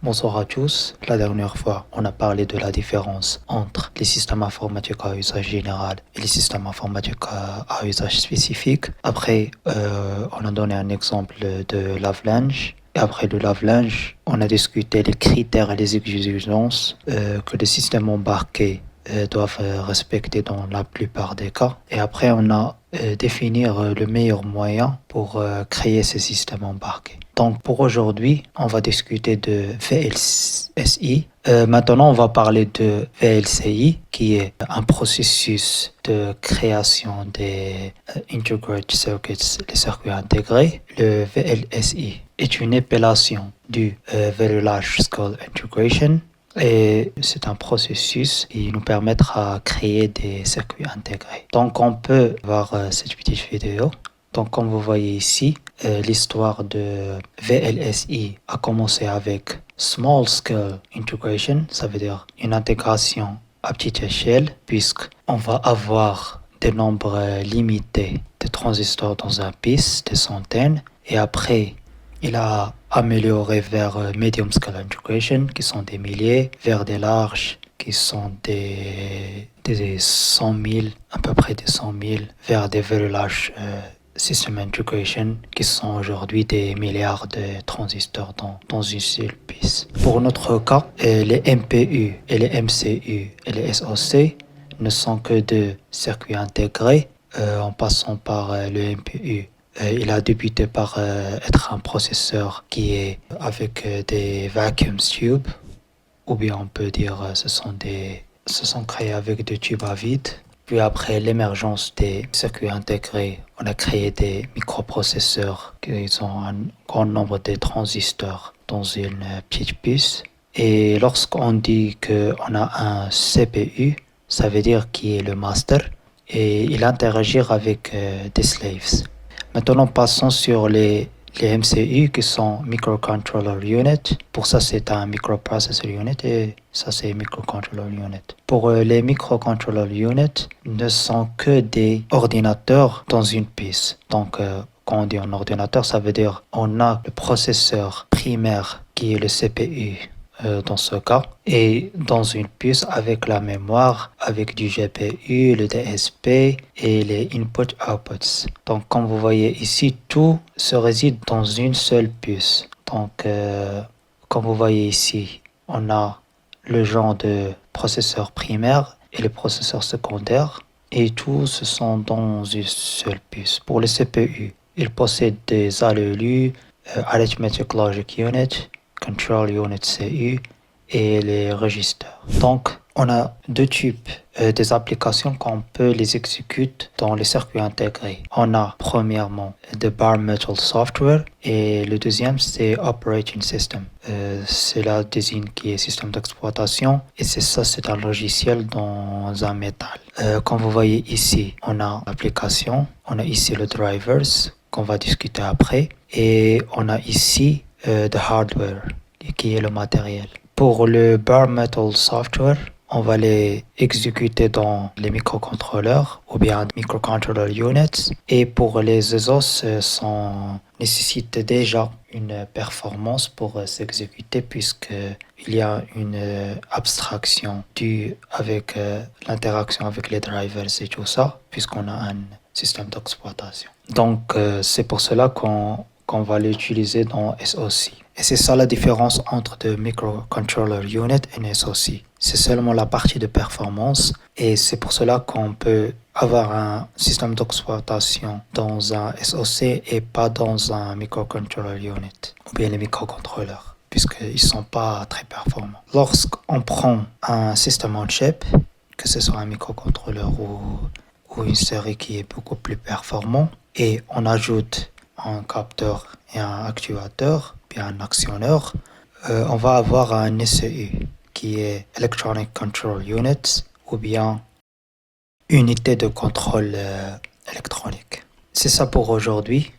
Bonsoir à tous. La dernière fois, on a parlé de la différence entre les systèmes informatiques à usage général et les systèmes informatiques à usage spécifique. Après, on a donné un exemple de lave-linge. Et après le lave-linge, on a discuté les critères et les exigences que les systèmes embarqués doivent respecter dans la plupart des cas. Et après, on a définir le meilleur moyen pour créer ces systèmes embarqués. Donc pour aujourd'hui, on va discuter de VLSI. Maintenant, on va parler de VLCI, qui est un processus de création des Integrated Circuits, les circuits intégrés. Le VLSI est une épellation du Very Large Scale Integration. Et c'est un processus qui nous permettra de créer des circuits intégrés. Donc on peut voir cette petite vidéo. Donc comme vous voyez ici, l'histoire de VLSI a commencé avec Small Scale Integration, ça veut dire une intégration à petite échelle, puisqu'on va avoir des nombres limités de transistors dans un piste, des centaines, et après il a amélioré vers Medium Scale Integration, qui sont des milliers, vers des larges, qui sont des 100 000, à peu près des 100 000, vers des very large System Integration, qui sont aujourd'hui des milliards de transistors dans une seule piste. Pour notre cas, les MPU et les MCU et les SoC ne sont que deux circuits intégrés, en passant par le MPU. Il a débuté par être un processeur qui est avec des vacuum tubes, ou bien on peut dire ce sont créés avec des tubes à vide. Puis après l'émergence des circuits intégrés, on a créé des microprocesseurs qui ont un grand nombre de transistors dans une petite puce. Et lorsqu'on dit qu'on a un CPU, ça veut dire qu'il est le master et il interagit avec des slaves. Maintenant, passons sur les MCU qui sont Microcontroller Unit. Pour ça, c'est un Microprocessor Unit et ça, c'est Microcontroller Unit. Pour les Microcontroller Unit, ne sont que des ordinateurs dans une pièce. Donc, quand on dit un ordinateur, ça veut dire on a le processeur primaire qui est le CPU. Dans ce cas, et dans une puce avec la mémoire, avec du GPU, le DSP et les input-outputs. Donc comme vous voyez ici, tout se réside dans une seule puce. Donc comme vous voyez ici, on a le genre de processeur primaire et le processeur secondaire, et tous se sont dans une seule puce. Pour le CPU, il possède des ALU, Arithmetic Logic Unit, Control Unit CU et les registers. Donc, on a deux types des applications qu'on peut les exécuter dans les circuits intégrés. On a premièrement the bare metal software et le deuxième c'est operating system. Cela désigne qui est système d'exploitation et c'est un logiciel dans un métal. Comme vous voyez ici, on a l'application, on a ici le drivers qu'on va discuter après et on a ici the hardware qui est le matériel. Pour le bare metal software, on va les exécuter dans les microcontrôleurs ou bien microcontroller units. Et pour les ESOS, nécessitent déjà une performance pour s'exécuter puisqu'il y a une abstraction due avec l'interaction avec les drivers et tout ça, puisqu'on a un système d'exploitation. Donc c'est pour cela qu'on va l'utiliser dans SoC. Et c'est ça la différence entre le microcontroller unit et SoC. C'est seulement la partie de performance et c'est pour cela qu'on peut avoir un système d'exploitation dans un SoC et pas dans un microcontroller unit ou bien les microcontrôleurs puisqu'ils ne sont pas très performants. Lorsqu'on prend un système on chip, que ce soit un microcontrôleur ou une série qui est beaucoup plus performant, et on ajoute un capteur et un actuateur, puis un actionneur, on va avoir un ECU qui est Electronic Control Unit ou bien unité de contrôle électronique. C'est ça pour aujourd'hui.